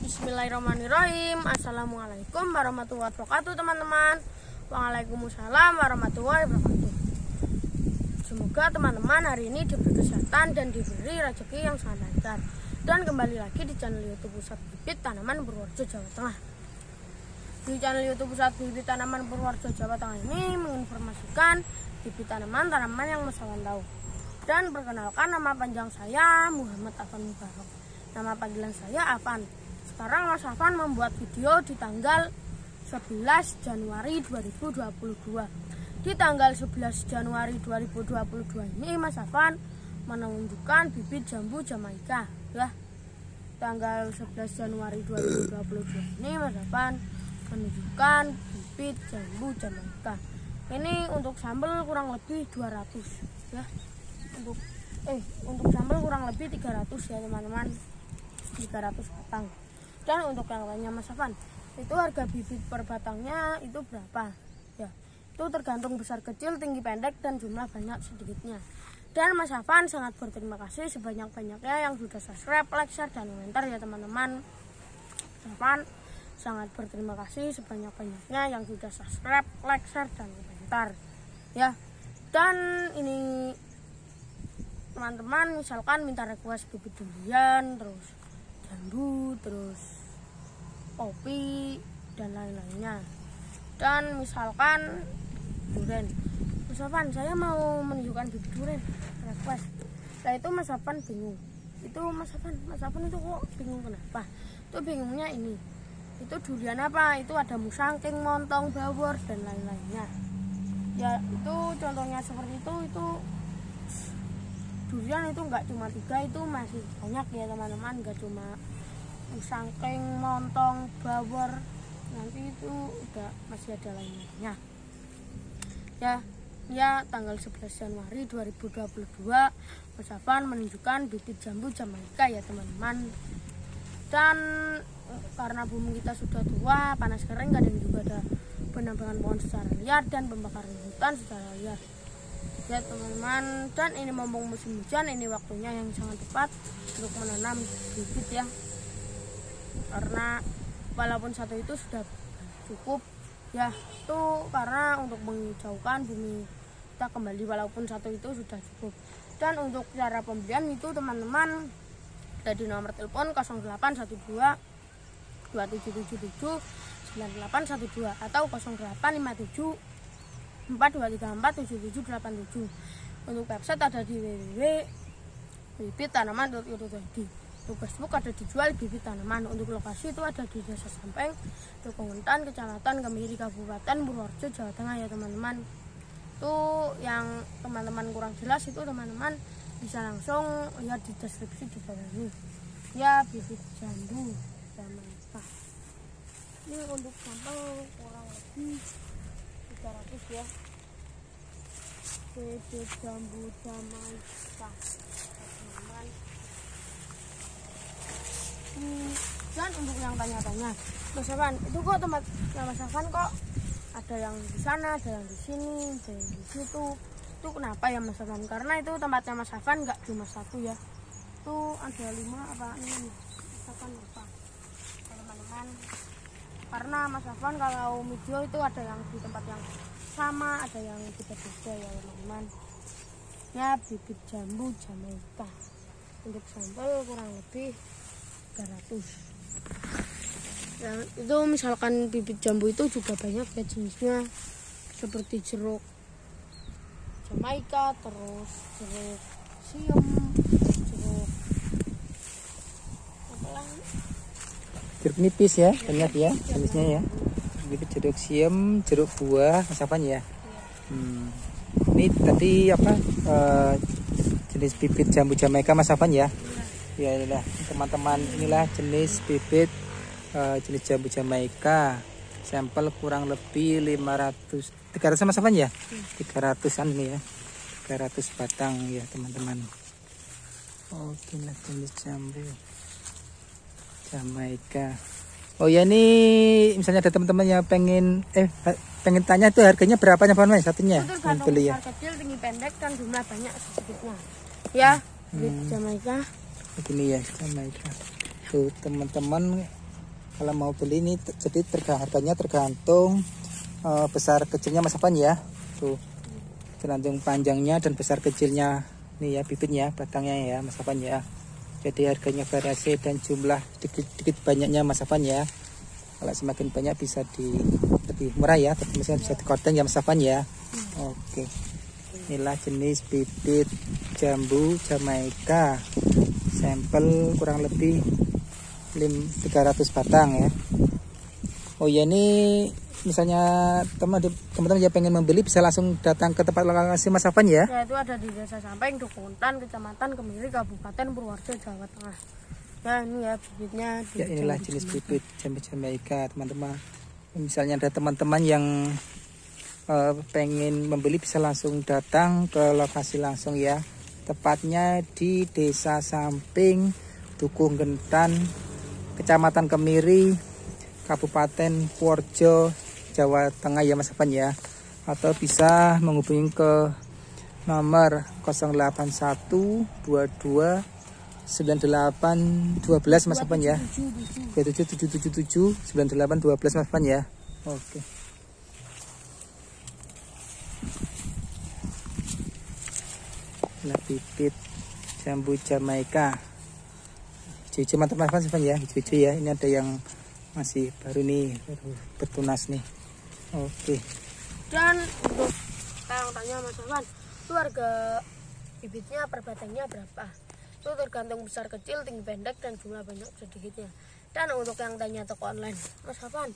Bismillahirrahmanirrahim. Assalamualaikum warahmatullahi wabarakatuh teman-teman. Waalaikumsalam warahmatullahi wabarakatuh. Semoga teman-teman hari ini diberi kesehatan dan diberi rezeki yang sangat lancar. Dan kembali lagi di channel YouTube Pusat Bibit Tanaman Purworejo, Jawa Tengah. Di channel YouTube Pusat Bibit Tanaman Purworejo, Jawa Tengah ini menginformasikan bibit tanaman yang Mas Afan tahu. Dan perkenalkan, nama panjang saya Muhammad Afan Mubarak. Nama panggilan saya Afan. Sekarang Mas Afan membuat video di tanggal 11 Januari 2022. Di tanggal 11 Januari 2022 ini Mas Afan menunjukkan bibit jambu Jamaika ya. Tanggal 11 Januari 2022 ini Mas Afan menunjukkan bibit jambu Jamaika. Ini untuk sampel kurang lebih 200 ya. Untuk sampel kurang lebih 300 ya teman-teman. 300 batang. Dan untuk yang lainnya Mas Afan, itu harga bibit per batangnya itu berapa ya? Itu tergantung besar kecil, tinggi pendek, dan jumlah banyak sedikitnya. Dan Mas Afan sangat berterima kasih sebanyak-banyaknya yang sudah subscribe, like, share, dan komentar ya teman-teman. Mas Afan sangat berterima kasih sebanyak-banyaknya yang sudah subscribe, like, share, dan komentar ya. Dan ini teman-teman misalkan minta request bibit durian, terus jambu, terus kopi, dan lain-lainnya. Dan misalkan durian, Mas Afan saya mau menunjukkan bibit durian request. Nah itu Mas Afan bingung. Itu Mas Afan itu kok bingung kenapa? Itu bingungnya ini. Itu durian apa? Itu ada musangking, montong, bawor, dan lain-lainnya. Ya itu contohnya seperti itu durian itu enggak cuma 3, itu masih banyak ya teman-teman. Enggak cuma musangking, montong, bawor, nanti itu udah masih ada lainnya ya. Tanggal 11 Januari 2022 Mas Afan menunjukkan bibit jambu Jamaika ya teman-teman. Dan karena bumi kita sudah tua, panas kering, kadang juga ada penambangan pohon secara liar dan pembakaran hutan secara liar ya teman-teman. Dan ini mumpung musim hujan, ini waktunya yang sangat tepat untuk menanam bibit ya, karena walaupun satu itu sudah cukup ya, itu karena untuk menghijaukan bumi kita kembali, walaupun satu itu sudah cukup. Dan untuk cara pembelian itu teman-teman ada di nomor telepon 0812 2777 9812 atau 0857 4234 7787. Untuk website ada di www.bibittanaman.id. Untuk Facebook ada dijual bibit tanaman. Untuk lokasi itu ada di Desa Sampeng, Dukunguntan, Kecamatan Kemiri, Kabupaten Purworejo, Jawa Tengah ya teman-teman. Itu yang teman-teman kurang jelas itu teman-teman bisa langsung lihat di deskripsi di bawah ini ya. Bibit jambu Jamaika ini untuk sampel kurang lebih 300 ya. Bibit jambu Jamaika teman-teman. Dan untuk yang tanya-tanya, Mas Afan itu kok tempat Mas Afan kok ada yang di sana, ada yang di sini, ada yang di situ. Itu kenapa ya Mas Afan? Karena itu tempatnya Mas Afan nggak cuma satu ya. Itu ada 5 apa 6 Mas Afan lupa teman-teman. Karena Mas Afan kalau video itu ada yang di tempat yang sama, ada yang beda-beda ya teman-teman. Ya bibit jambu Jamaika untuk sampel kurang lebih 300 ya. Itu misalkan bibit jambu itu juga banyak ya jenisnya, seperti jeruk Jamaika, terus jeruk siam, jeruk jeruk nipis ya, banyak ya jenisnya ya. Bibit jeruk siam, jeruk buah Mas Afan ya. Ini tadi apa jenis bibit jambu Jamaika Mas Afan ya. Ya inilah teman-teman, inilah jenis bibit jenis jambu Jamaika. Sampel kurang lebih 300 Mas Afan ya. 300-an ini ya. 300 batang ya teman-teman. Oke, inilah jenis jambu Jamaika. Oh ya, ini misalnya ada teman-teman yang pengen tanya tuh harganya berapa Mas satunya? Itu tergantung besar kecil, tinggi pendek, dan jumlah banyak sedikitnya ya. Bibit Jamaika begini ya Jamaika. Tuh teman-teman Kalau mau beli ini jadi harganya tergantung besar kecilnya Mas Afan ya. Tuh, tergantung panjangnya dan besar kecilnya nih ya bibitnya, batangnya ya Mas Afan ya. Jadi harganya variasi dan jumlah sedikit banyaknya Mas Afan ya. Kalau semakin banyak bisa lebih murah ya, tapi misalnya bisa dikodeng ya Mas Afan ya. Oke. Inilah jenis bibit jambu Jamaika. Sampel kurang lebih 300 batang ya. Oh ya, ini misalnya teman-teman yang pengen membeli bisa langsung datang ke tempat lokasi Mas Afan ya. Ya, itu ada di Desa Sampeng, Dukuntan, Kecamatan Kemiri, Kabupaten Purworejo, Jawa Tengah. Nah, ini ya bibitnya. Ya, inilah jenis bibit jambu Jamaika teman-teman. Misalnya ada teman-teman yang pengen membeli bisa langsung datang ke lokasi langsung ya. Tepatnya di Desa Samping, Dukuh Gentan, Kecamatan Kemiri, Kabupaten Purworejo, Jawa Tengah ya Mas Afan ya. Atau bisa menghubungi ke nomor 08122 9812 Mas Afan ya. 27777 9812 Mas Afan ya. Oke. Nah, bibit jambu Jamaika. Hijau mantap Mas Afan ya, hijau ya. Ini ada yang masih baru nih, baru bertunas nih. Oke. Dan untuk yang tanya Mas Afan, itu harga bibitnya per batangnya berapa? Itu tergantung besar kecil, tinggi pendek, dan jumlah banyak sedikitnya. Dan untuk yang tanya toko online Mas Afan,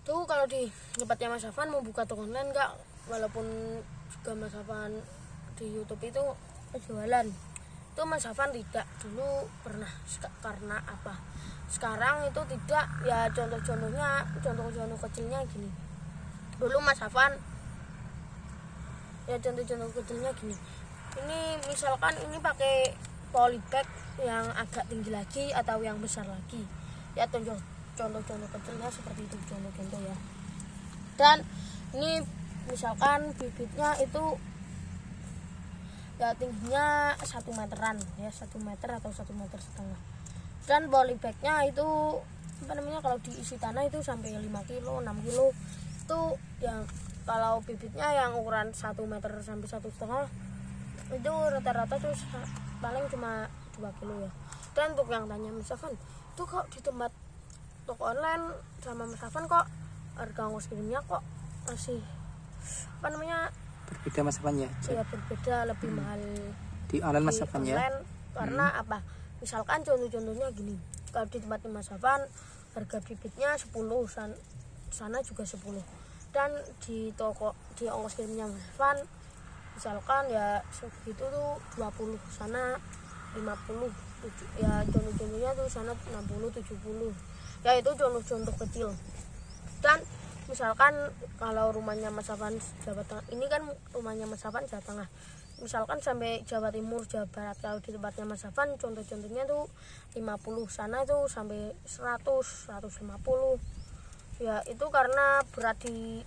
tuh kalau di tempatnya Mas Afan mau buka toko online enggak? Walaupun juga Mas Afan di YouTube itu jualan, itu Mas Afan tidak dulu pernah. Karena apa? Sekarang itu tidak ya. Contoh kecilnya gini. Dulu Mas Afan ya contoh kecilnya gini. Ini misalkan ini pakai polybag yang agak tinggi lagi atau yang besar lagi. Ya contoh kecilnya seperti itu, contoh ya. Dan ini misalkan bibitnya itu ya tingginya 1 meteran ya, 1 meter atau 1,5 meter. Dan polybagnya itu apa namanya, kalau diisi tanah itu sampai 5 kilo 6 kilo itu yang kalau bibitnya yang ukuran 1 meter sampai 1,5 itu rata-rata tuh paling cuma 2 kilo ya. Dan untuk yang tanya Mas Afan, itu kok di tempat toko online sama Mas Afan kok harga ongkos kirimnya kok masih apa namanya berbeda Mas Afan ya? Ya berbeda, lebih mahal di online Mas Afan ya. Karena apa? Misalkan contohnya gini, kalau di tempatnya Mas Afan harga bibitnya 10, sana juga 10. Dan di toko di ongkos kirimnya Mas Afan misalkan ya segitu tuh 20, sana 50, ya contohnya tuh sana 60, 70. Ya itu contoh kecil. Dan misalkan kalau rumahnya Mas Afan Jawa Tengah, ini kan rumahnya Mas Afan Jawa Tengah, misalkan sampai Jawa Timur, Jawa Barat. Kalau di tempatnya Mas Afan contohnya tuh 50, sana itu sampai 100, 150. Ya itu karena berat di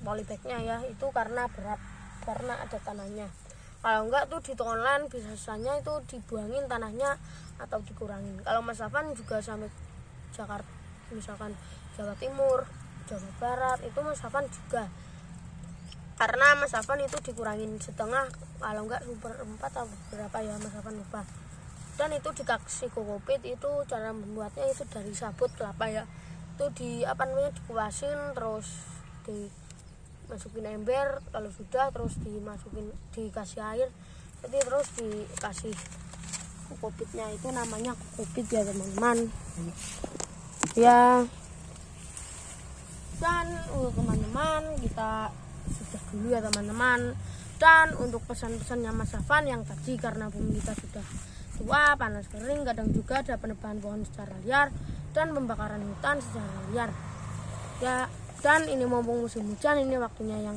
polybagnya ya, itu karena berat, karena ada tanahnya. Kalau enggak tuh di toko online biasanya itu dibuangin tanahnya atau dikurangin. Kalau Mas Afan juga sampai Jakarta, misalkan Jawa Timur, Jawa Barat, itu Mas Afan juga, karena Mas Afan itu dikurangin setengah, kalau enggak 1/4 atau berapa ya Mas Afan lupa. Dan itu dikasih kokopit, itu cara membuatnya itu dari sabut kelapa ya. Itu dikuasin, terus dimasukin ember, kalau sudah terus dikasih air, jadi terus dikasih kokopitnya, itu namanya kokopit ya teman-teman ya. Dan untuk teman-teman kita sudah dulu ya teman-teman. Dan untuk pesan-pesannya Mas Afan yang tadi, karena bumi kita sudah tua, panas kering, kadang juga ada penebangan pohon secara liar dan pembakaran hutan secara liar ya. Dan ini mumpung musim hujan, ini waktunya yang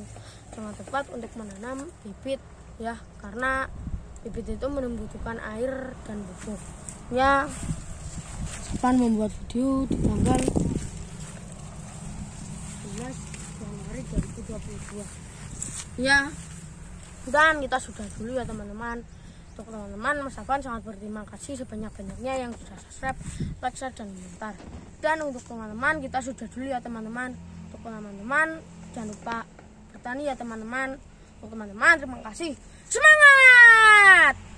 sangat tepat untuk menanam bibit ya, karena bibit itu membutuhkan air dan pupuk ya. Afan membuat video di tanggal 11 Januari 2022 ya. Dan kita sudah dulu ya teman-teman. Untuk teman-teman, Mas Afan sangat berterima kasih sebanyak-banyaknya yang sudah subscribe, like, share, dan komentar. Dan untuk teman-teman, kita sudah dulu ya teman-teman. Untuk teman-teman, jangan lupa bertani ya teman-teman. Untuk teman-teman, terima kasih. Semangat!